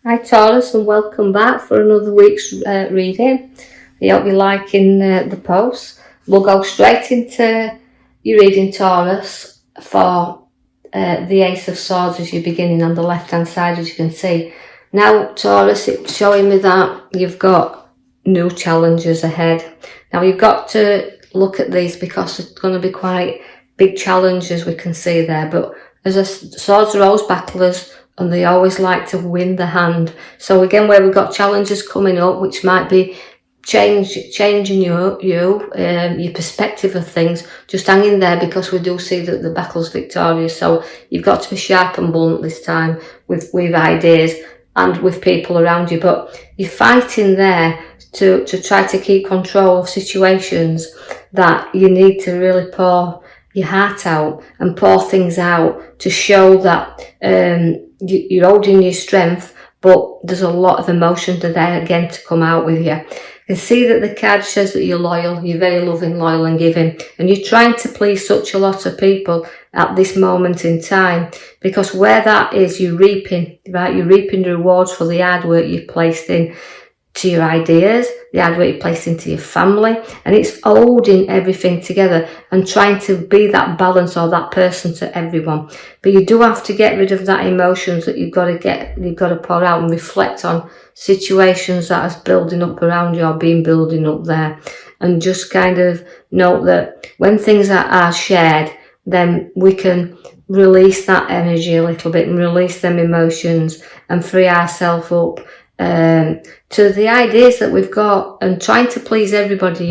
Hi Taurus, and welcome back for another week's reading. I hope you're liking the post. We'll go straight into your reading, Taurus, for the Ace of Swords as you're beginning on the left hand side, as you can see. Now Taurus, it's showing me that you've got new challenges ahead. Now you've got to look at these because it's going to be quite big challenges we can see there, but as swords are always battlers, and they always like to win the hand. So again, where we've got challenges coming up, which might be changing your perspective of things, just hang in there because we do see that the battle's victorious. So you've got to be sharp and blunt this time with ideas and with people around you, but you're fighting there to try to keep control of situations that you need to really pour your heart out and pour things out to show that you're holding your strength, but there's a lot of emotion there again to come out with you. You can see that the card says that you're loyal, you're very loving, loyal and giving, and you're trying to please such a lot of people at this moment in time, because where that is, you're reaping, right? You're reaping the rewards for the hard work you've placed in to your ideas, the hard work you placed into your family, and it's holding everything together and trying to be that balance or that person to everyone. But you do have to get rid of that emotions that you've got to pour out and reflect on situations that is building up around you or been building up there, and just kind of note that when things are shared, then we can release that energy a little bit and release them emotions and free ourselves up to the ideas that we've got. And trying to please everybody,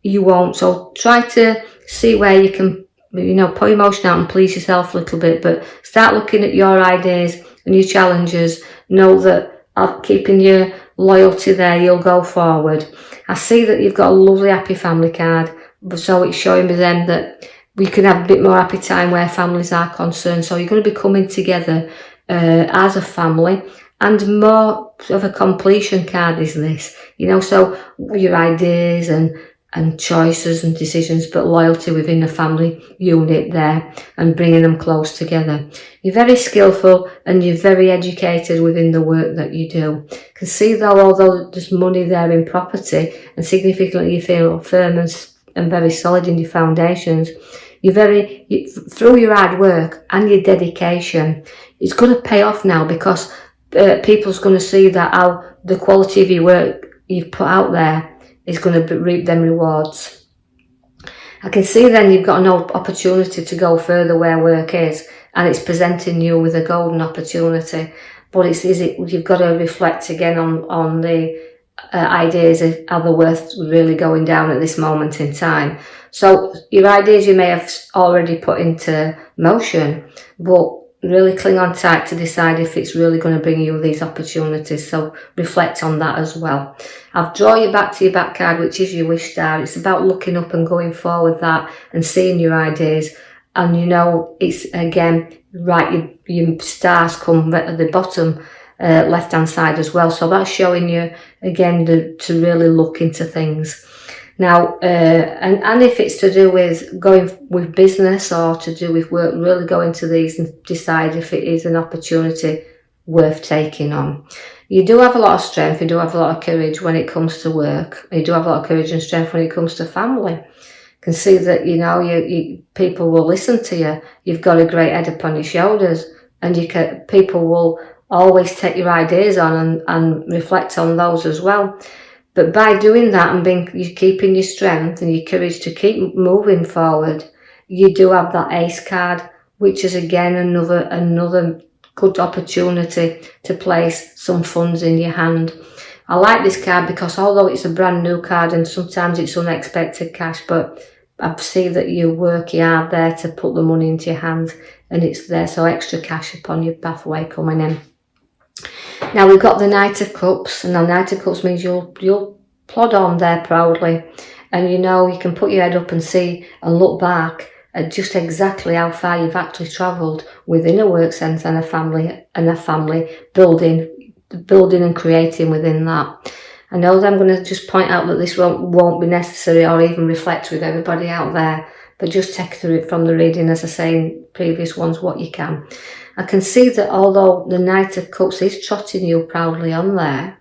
you won't. So try to see where you can, put emotion out and please yourself a little bit, but start looking at your ideas and your challenges. Know that keeping your loyalty there, you'll go forward. I see that you've got a lovely happy family card, so it's showing me then that we can have a bit more happy time where families are concerned. So you're going to be coming together as a family. And more of a completion card is this, so your ideas and choices and decisions, but loyalty within the family unit there and bringing them close together. You're very skillful and you're very educated within the work that you do. You can see though, although there's money there in property and significantly you feel firm and very solid in your foundations, through your hard work and your dedication, it's going to pay off now because people's going to see that how the quality of your work you've put out there is going to reap them rewards. I can see then you've got an opportunity to go further where work is, and it's presenting you with a golden opportunity. But you've got to reflect again on the ideas of are they worth really going down at this moment in time. So your ideas you may have already put into motion, but really cling on tight to decide if it's really going to bring you these opportunities. So reflect on that as well. I'll draw you back to your back card, which is your wish star. It's about looking up and going forward that and seeing your ideas. And it's again, right, your stars come at the bottom left hand side as well. So that's showing you again to really look into things. Now, and if it's to do with going with business or to do with work, really go into these and decide if it is an opportunity worth taking on. You do have a lot of strength, you do have a lot of courage when it comes to work. You do have a lot of courage and strength when it comes to family. You can see that, people will listen to you. You've got a great head upon your shoulders, and people will always take your ideas on and reflect on those as well. But by doing that and you're keeping your strength and your courage to keep moving forward, you do have that ace card, which is again another good opportunity to place some funds in your hand. I like this card because although it's a brand new card and sometimes it's unexpected cash, but I see that you work hard there to put the money into your hands and it's there, so extra cash upon your pathway coming in. Now we've got the Knight of Cups, and the Knight of Cups means you'll plod on there proudly, and you can put your head up and see and look back at just exactly how far you've actually travelled within a work sense and a family building and creating within that. I know that I'm going to just point out that this won't be necessary or even reflect with everybody out there, but just take through it from the reading, as I say in previous ones, what you can. I can see that although the Knight of Cups is trotting you proudly on there,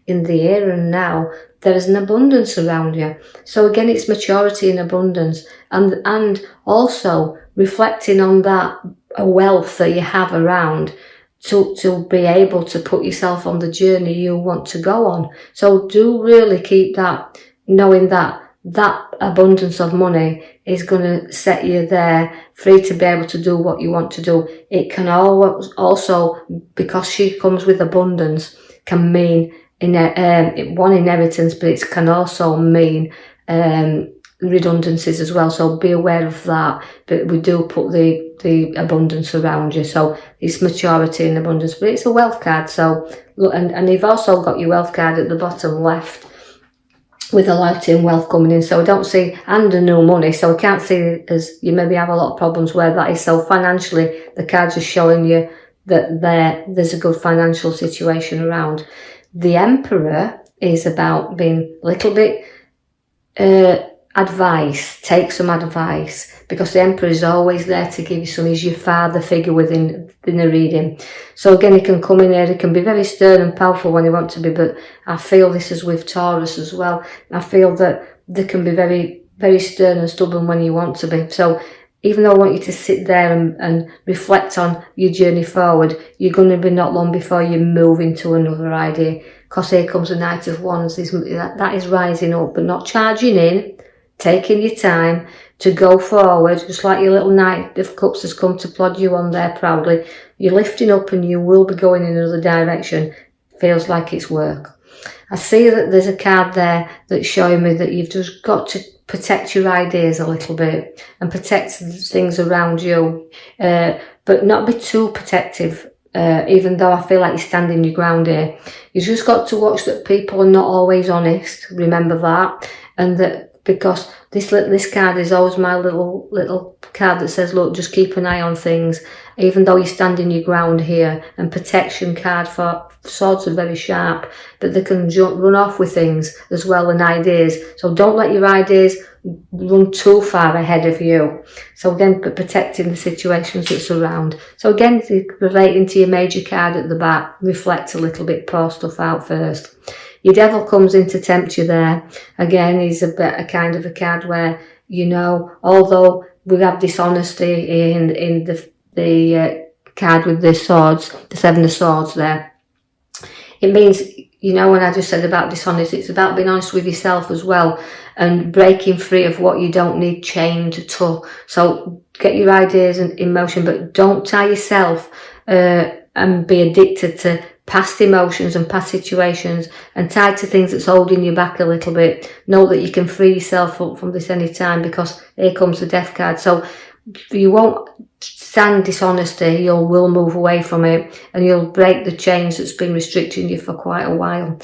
in the here and now, there is an abundance around you. So again, it's maturity and abundance, and also reflecting on that wealth that you have around to be able to put yourself on the journey you want to go on. So do really keep that, knowing that that abundance of money is going to set you there free to be able to do what you want to do. It can always also, because she comes with abundance, can mean one inheritance, but it can also mean redundancies as well. So be aware of that. But we do put the abundance around you. So it's maturity and abundance, but it's a wealth card. So look, and you've also got your wealth card at the bottom left, with a lifetime wealth coming in. So I don't see, and a new money, so I can't see as you maybe have a lot of problems where that is. So financially, the cards are showing you that there's a good financial situation around. The Emperor is about being a little bit take some advice, because the Emperor is always there to give you some. He's your father figure within a reading. So again, he can come in here, he can be very stern and powerful when he wants to be, but I feel this is with Taurus as well. I feel that they can be very, very stern and stubborn when you want to be. So even though I want you to sit there and reflect on your journey forward, you're going to be not long before you move into another idea, because here comes the Knight of Wands. That is rising up, but not charging in, taking your time to go forward, just like your little Knight of Cups has come to plod you on there proudly. You're lifting up and you will be going in another direction. Feels like it's work. I see that there's a card there that's showing me that you've just got to protect your ideas a little bit and protect things around you, but not be too protective. Even though I feel like you're standing your ground here, you just got to watch that people are not always honest. Remember that, and that, because this card is always my little card that says, look, just keep an eye on things, even though you're standing your ground here. And protection card for swords are very sharp, but they can run off with things as well, and ideas. So don't let your ideas run too far ahead of you. So again, protecting the situations that surround. So again, relating to your major card at the back, reflect a little bit, pour stuff out first. Your Devil comes in to tempt you there. Again, he's a kind of a card where, although we have dishonesty in the card with the swords, the Seven of Swords there, it means, when I just said about dishonesty, it's about being honest with yourself as well, and breaking free of what you don't need chained to. So get your ideas in motion, but don't tie yourself and be addicted to past emotions and past situations and tied to things that's holding you back a little bit. Know that you can free yourself up from this any time, because here comes the Death card. So you won't stand dishonesty, you will move away from it, and you'll break the chains that's been restricting you for quite a while.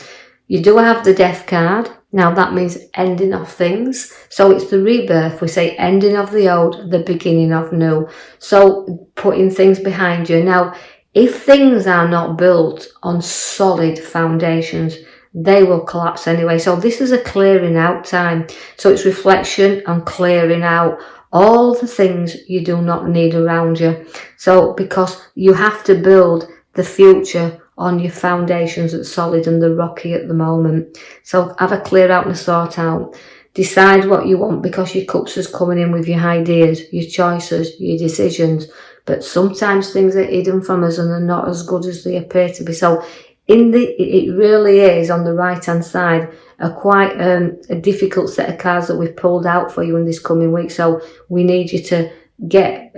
You do have the Death card. Now that means ending of things. So it's the rebirth. We say ending of the old, the beginning of new. So putting things behind you. Now, if things are not built on solid foundations, they will collapse anyway. So this is a clearing out time. So it's reflection and clearing out all the things you do not need around you. So because you have to build the future on your foundations that's solid and they're rocky at the moment. So have a clear out and a sort out. Decide what you want, because your cups is coming in with your ideas, your choices, your decisions. But sometimes things are hidden from us and they're not as good as they appear to be. So it really is, on the right hand side, quite a difficult set of cards that we've pulled out for you in this coming week. So we need you to get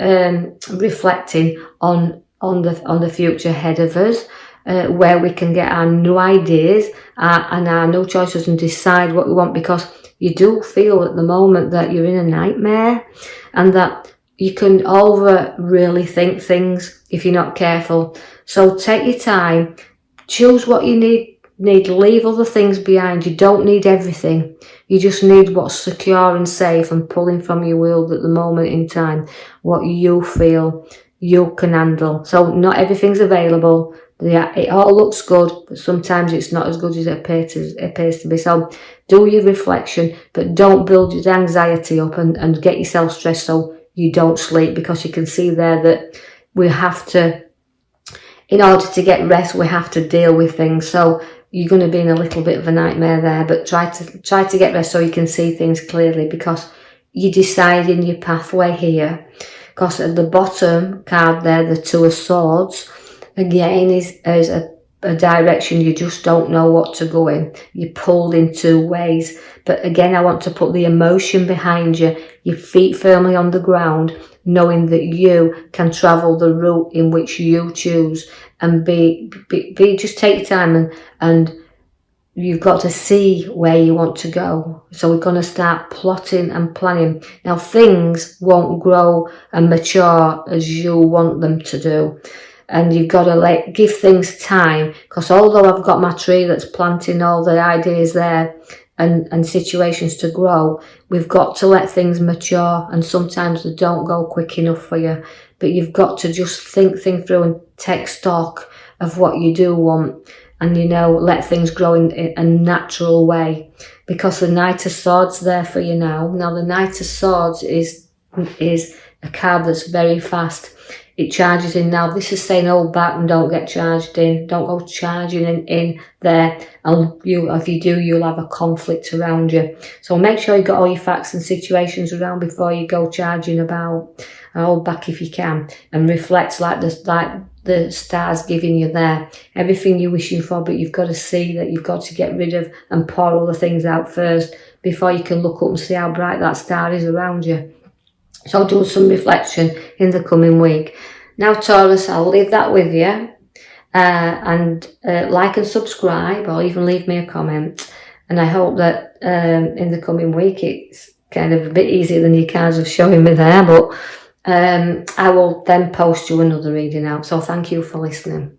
reflecting on the future ahead of us, where we can get our new ideas and our new choices and decide what we want, because you do feel at the moment that you're in a nightmare and that you can really think things if you're not careful. So take your time, choose what you need, leave other things behind. You don't need everything. You just need what's secure and safe and pulling from your world at the moment in time, what you feel you can handle. So not everything's available. Yeah, it all looks good, but sometimes it's not as good as it appears to be. So do your reflection, but don't build your anxiety up and get yourself stressed so you don't sleep, because you can see there that we have to in order to get rest, we have to deal with things. So you're going to be in a little bit of a nightmare there, but try to get rest so you can see things clearly, because you're deciding your pathway here. Because at the bottom card there, the Two of Swords, again is a direction you just don't know what to go in. You're pulled in two ways. But again, I want to put the emotion behind you, your feet firmly on the ground, knowing that you can travel the route in which you choose, and just take your time, and you've got to see where you want to go. So we're going to start plotting and planning. Now, things won't grow and mature as you want them to do. And you've got to give things time, because although I've got my tree that's planting all the ideas there and situations to grow, we've got to let things mature, and sometimes they don't go quick enough for you. But you've got to just think through and take stock of what you do want, and let things grow in a natural way, because the Knight of Swords there for you now. Now, the Knight of Swords is a card that's very fast. It charges in now. This is saying hold back and don't get charged in. Don't go charging in there. And if you do, you'll have a conflict around you. So make sure you got all your facts and situations around before you go charging about. And hold back if you can, and reflect like the stars giving you there. Everything you're wishing for, but you've got to see that you've got to get rid of and pour all the things out first before you can look up and see how bright that star is around you. So do some reflection in the coming week. Now, Taurus, I'll leave that with you. And like and subscribe, or even leave me a comment. And I hope that in the coming week it's kind of a bit easier than your cards are showing me there. But I will then post you another reading out. So thank you for listening.